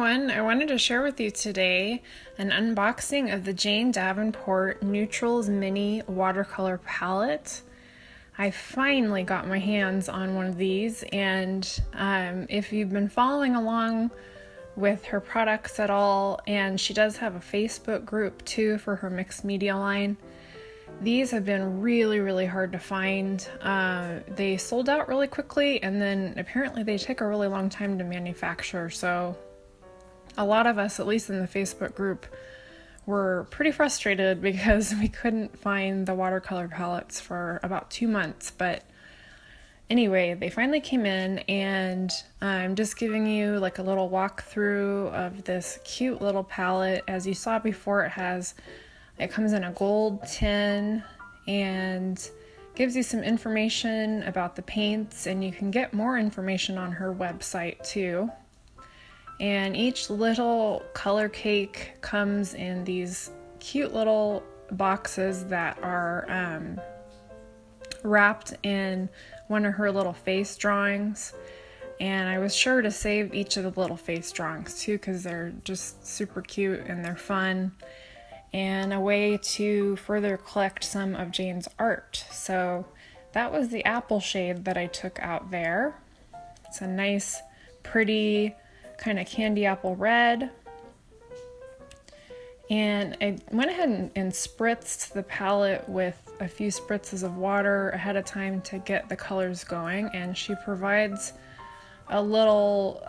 everyone, I wanted to share with you today an unboxing of the Jane Davenport Neutrals Mini Watercolor Palette. I finally got my hands on one of these, and if you've been following along with her products at all, and she does have a Facebook group too for her mixed media line. These have been really hard to find. They sold out really quickly, and then apparently they take a really long time to manufacture, so a lot of us, at least in the Facebook group, were pretty frustrated because we couldn't find the watercolor palettes for about 2 months. But anyway, they finally came in, and I'm just giving you like a little walkthrough of this cute little palette. As you saw before, it comes in a gold tin and gives you some information about the paints, and you can get more information on her website too. And each little color cake comes in these cute little boxes that are wrapped in one of her little face drawings. And I was sure to save each of the little face drawings too, because they're just super cute and they're fun, and a way to further collect some of Jane's art. So that was the apple shade that I took out there. It's a nice, pretty kind of candy apple red. And I went ahead and spritzed the palette with a few spritzes of water ahead of time to get the colors going. And she provides a little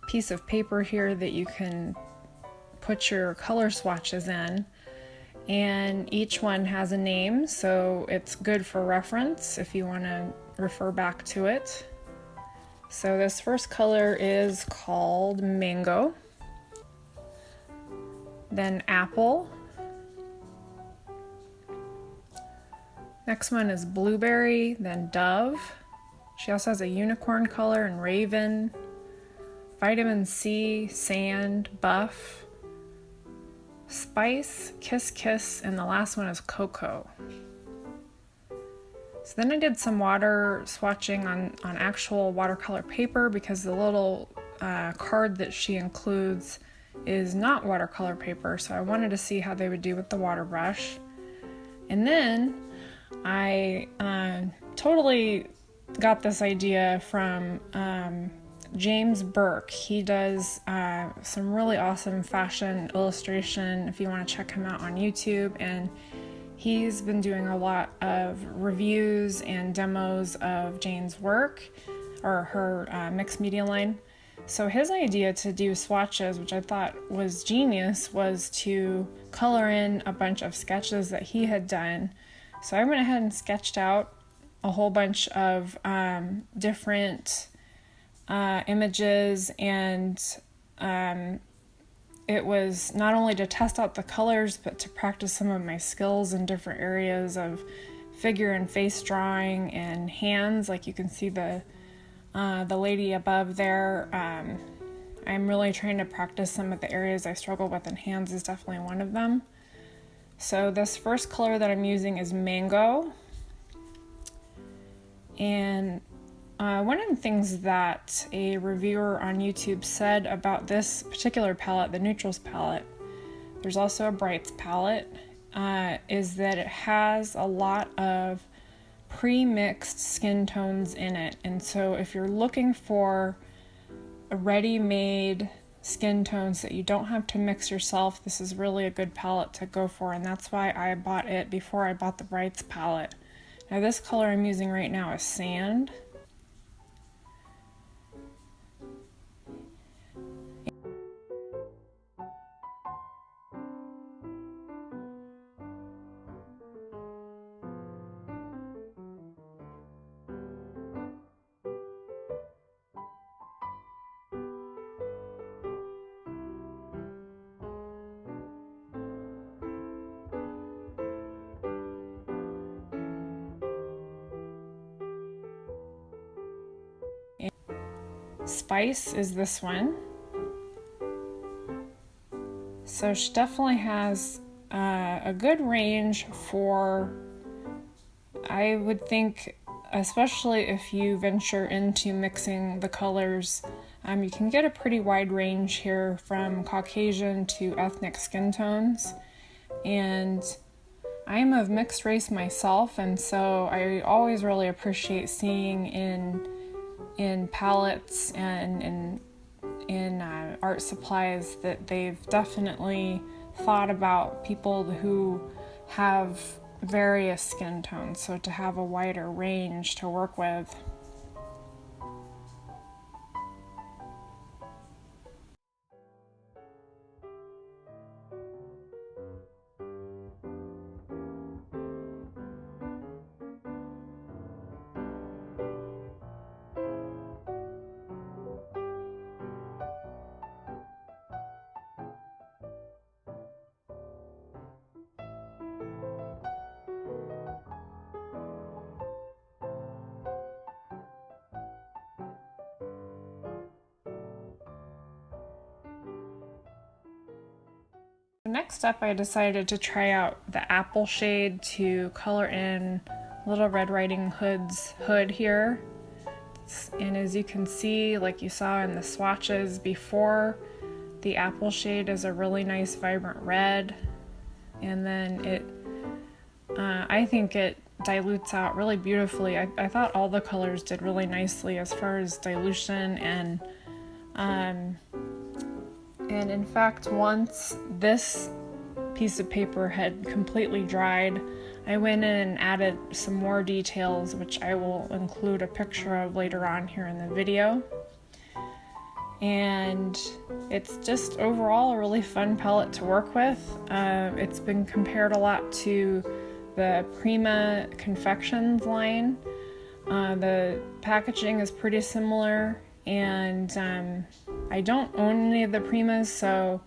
piece of paper here that you can put your color swatches in, and each one has a name, so it's good for reference if you want to refer back to it. So this first color is called Mango, then Apple, next one is Blueberry, then Dove. She also has a unicorn color and Raven, Vitamin C, Sand, Buff, Spice, Kiss Kiss, and the last one is Cocoa. So then I did some water swatching on actual watercolor paper, because the little card that she includes is not watercolor paper, so I wanted to see how they would do with the water brush. And then I totally got this idea from James Burke. He does some really awesome fashion illustration if you want to check him out on YouTube, and he's been doing a lot of reviews and demos of Jane's work, or her mixed media line. So his idea to do swatches, which I thought was genius, was to color in a bunch of sketches that he had done. So I went ahead and sketched out a whole bunch of different images, and it was not only to test out the colors, but to practice some of my skills in different areas of figure and face drawing and hands. Like you can see the lady above there. I'm really trying to practice some of the areas I struggle with, and hands is definitely one of them. So this first color that I'm using is Mango. And one of the things that a reviewer on YouTube said about this particular palette, the Neutrals palette, there's also a Brights palette, is that it has a lot of pre-mixed skin tones in it. And so if you're looking for a ready-made skin tones that you don't have to mix yourself, this is really a good palette to go for, and that's why I bought it before I bought the Brights palette. Now this color I'm using right now is Sand. Spice is this one. So she definitely has a good range for, I would think, especially if you venture into mixing the colors You can get a pretty wide range here from Caucasian to ethnic skin tones, and I am of mixed race myself, and so I always really appreciate seeing in palettes and in art supplies that they've definitely thought about people who have various skin tones, so to have a wider range to work with. Next up, I decided to try out the apple shade to color in Little Red Riding Hood's hood here. And as you can see, like you saw in the swatches before, the apple shade is a really nice vibrant red, and then I think it dilutes out really beautifully. I thought all the colors did really nicely as far as dilution, and in fact, once this piece of paper had completely dried, I went in and added some more details, which I will include a picture of later on here in the video. And it's just overall a really fun palette to work with. It's been compared a lot to the Prima Confections line. The packaging is pretty similar, and I don't own any of the Primas, so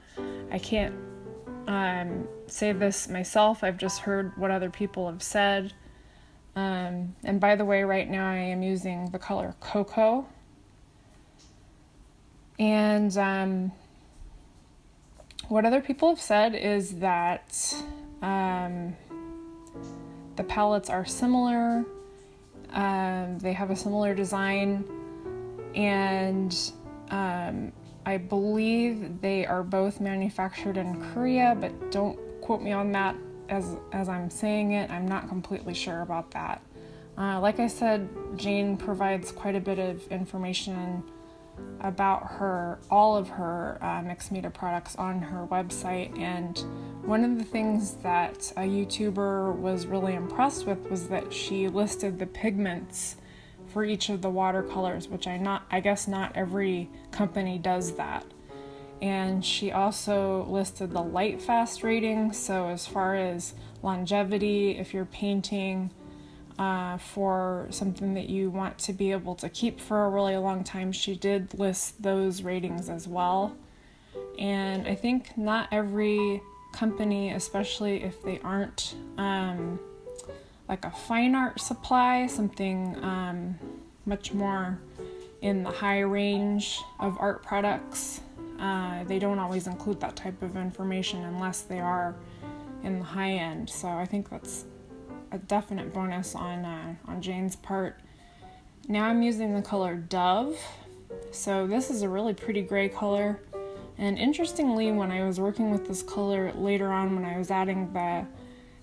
I can't say this myself. I've just heard what other people have said. And by the way, right now I am using the color Cocoa. And what other people have said is that the palettes are similar, they have a similar design, and I believe they are both manufactured in Korea, but don't quote me on that as I'm saying it. I'm not completely sure about that. Like I said, Jane provides quite a bit of information about all of her mixed media products on her website, and one of the things that a YouTuber was really impressed with was that she listed the pigments for each of the watercolors, which I guess not every company does that. And she also listed the light fast rating, so as far as longevity, if you're painting for something that you want to be able to keep for a really long time, she did list those ratings as well. And I think not every company, especially if they aren't like a fine art supply, something much more in the high range of art products, they don't always include that type of information unless they are in the high end. So I think that's a definite bonus on Jane's part. Now I'm using the color Dove. So this is a really pretty gray color. And interestingly, when I was working with this color later on, when I was adding the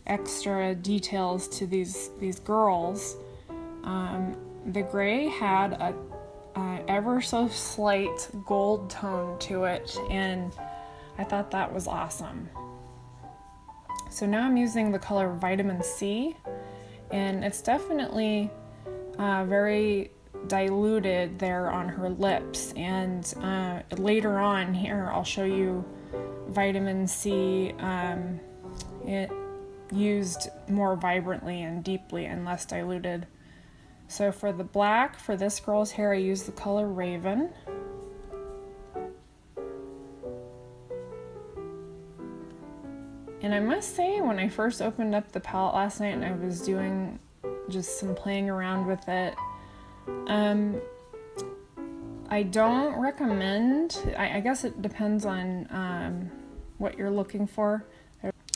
extra details to these girls, the gray had a ever so slight gold tone to it, and I thought that was awesome. So now I'm using the color Vitamin C, and it's definitely very diluted there on her lips, and later on here I'll show you Vitamin C it used more vibrantly and deeply and less diluted. So for the black, for this girl's hair, I used the color Raven. And I must say, when I first opened up the palette last night and I was doing just some playing around with it, I don't recommend, I guess it depends on what you're looking for.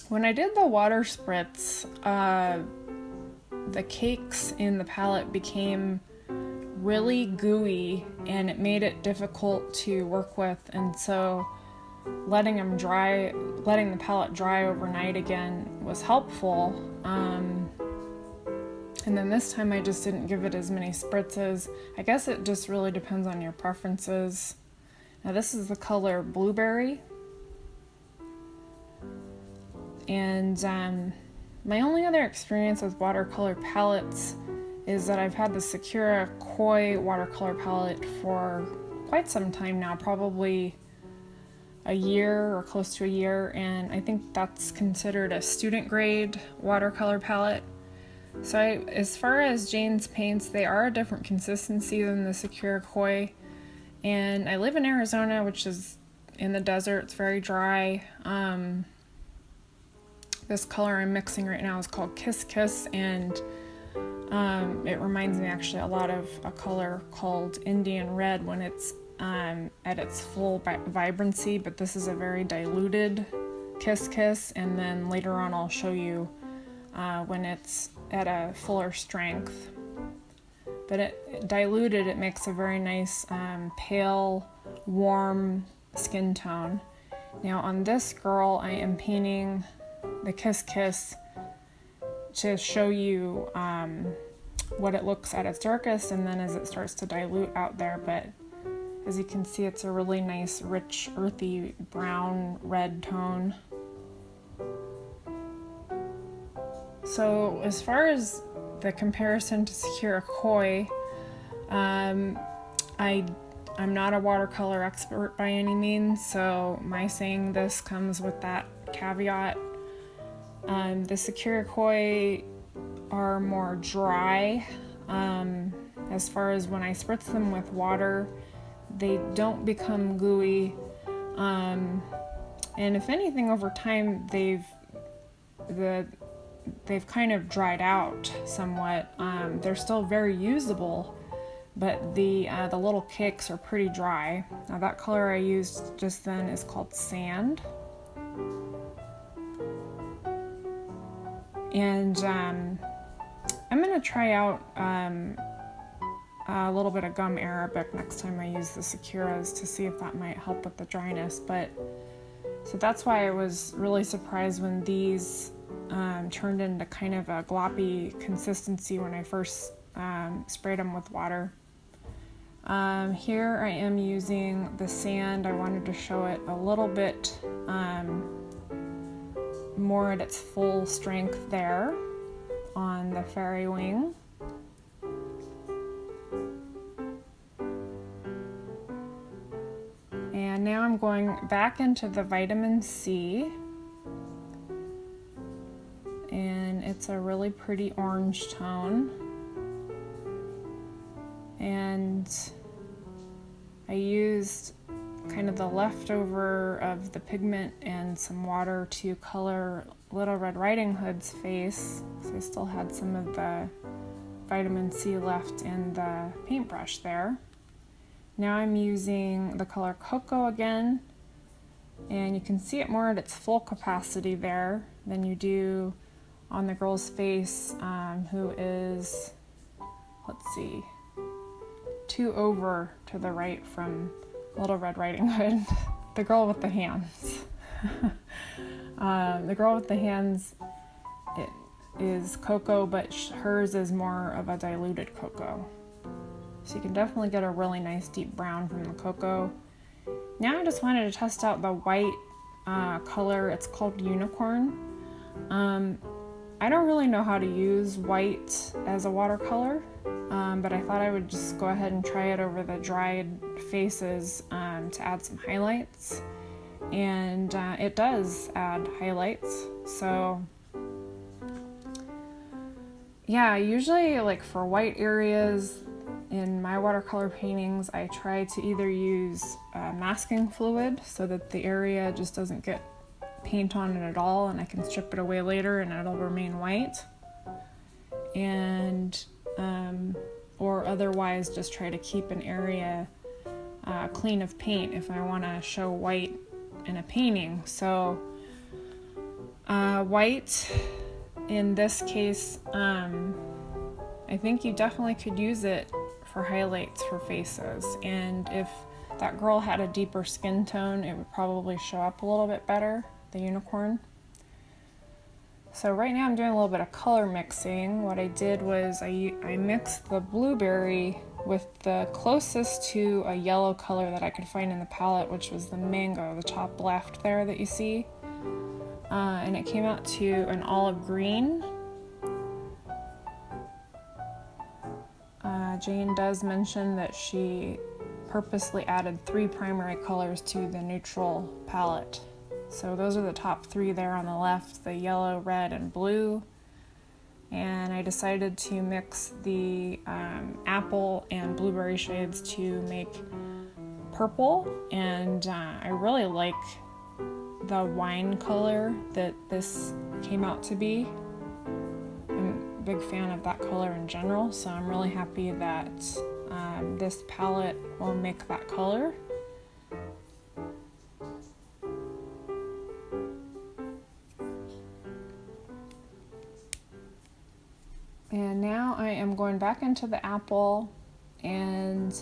When I did the water spritz, the cakes in the palette became really gooey and it made it difficult to work with, and so letting the palette dry overnight again was helpful. And then this time I just didn't give it as many spritzes. I guess it just really depends on your preferences. Now this is the color Blueberry. And my only other experience with watercolor palettes is that I've had the Sakura Koi watercolor palette for quite some time now, probably a year or close to a year, and I think that's considered a student grade watercolor palette. So as far as Jane's paints, they are a different consistency than the Sakura Koi, and I live in Arizona, which is in the desert. It's very dry. This color I'm mixing right now is called Kiss Kiss, and it reminds me actually a lot of a color called Indian Red when it's at its full vibrancy, but this is a very diluted Kiss Kiss, and then later on I'll show you when it's at a fuller strength. But it diluted, it makes a very nice pale, warm skin tone. Now on this girl, I am painting the Kiss Kiss to show you what it looks at its darkest, and then as it starts to dilute out there. But as you can see, it's a really nice, rich, earthy brown red tone. So as far as the comparison to Sakura Koi, I'm not a watercolor expert by any means, so my saying this comes with that caveat. The Sakura Koi are more dry. As far as when I spritz them with water, they don't become gooey, and if anything, over time they've kind of dried out somewhat. They're still very usable, but the little cakes are pretty dry. Now that color I used just then is called Sand, and I'm gonna try out a little bit of gum arabic next time I use the Sakuras to see if that might help with the dryness. But so that's why I was really surprised when these turned into kind of a gloppy consistency when I first sprayed them with water. Here I am using the Sand. I wanted to show it a little bit more at its full strength there on the fairy wing. And now I'm going back into the Vitamin C, and it's a really pretty orange tone, and I used kind of the leftover of the pigment and some water to color Little Red Riding Hood's face, so I still had some of the vitamin C left in the paintbrush there. Now I'm using the color Cocoa again, and you can see it more at its full capacity there than you do on the girl's face, who is, let's see, 2 over to the right from Little Red Riding Hood. The girl with the hands. The girl with the hands, it is Cocoa, but hers is more of a diluted Cocoa. So you can definitely get a really nice deep brown from the Cocoa. Now I just wanted to test out the white color. It's called Unicorn. I don't really know how to use white as a watercolor, but I thought I would just go ahead and try it over the dried faces to add some highlights. And it does add highlights. So yeah, usually like for white areas in my watercolor paintings, I try to either use masking fluid so that the area just doesn't get paint on it at all, and I can strip it away later and it'll remain white, and or otherwise just try to keep an area clean of paint if I want to show white in a painting. So white in this case, I think you definitely could use it for highlights for faces, and if that girl had a deeper skin tone, it would probably show up a little bit better, the unicorn. So right now I'm doing a little bit of color mixing. What I did was I mixed the blueberry with the closest to a yellow color that I could find in the palette, which was the mango, the top left there that you see. And it came out to an olive green. Jane does mention that she purposely added 3 primary colors to the neutral palette. So those are the top 3 there on the left, the yellow, red, and blue. And I decided to mix the apple and blueberry shades to make purple. And I really like the wine color that this came out to be. I'm a big fan of that color in general, so I'm really happy that this palette will make that color. And now I am going back into the apple and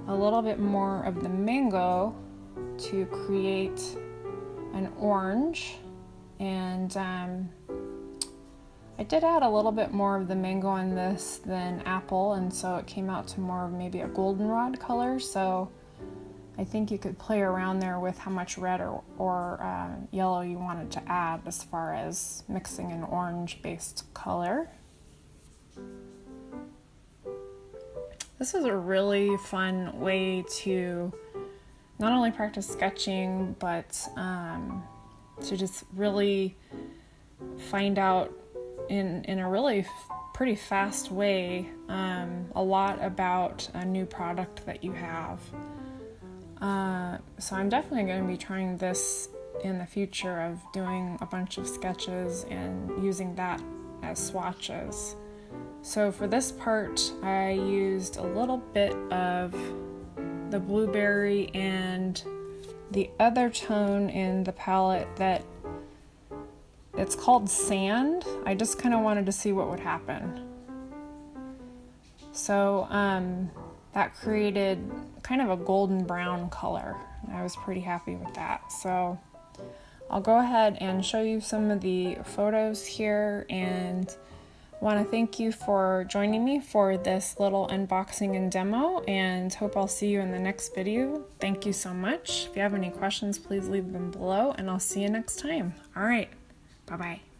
a little bit more of the mango to create an orange. And I did add a little bit more of the mango on this than apple, and so it came out to more of maybe a goldenrod color. So I think you could play around there with how much red or yellow you wanted to add as far as mixing an orange-based color. This is a really fun way to not only practice sketching, but to just really find out in a really pretty fast way a lot about a new product that you have. So I'm definitely going to be trying this in the future, of doing a bunch of sketches and using that as swatches. So for this part, I used a little bit of the blueberry and the other tone in the palette that it's called Sand. I just kind of wanted to see what would happen. So that created kind of a golden brown color. I was pretty happy with that. So I'll go ahead and show you some of the photos here, and want to thank you for joining me for this little unboxing and demo, and hope I'll see you in the next video. Thank you so much. If you have any questions, please leave them below, and I'll see you next time. All right, bye-bye.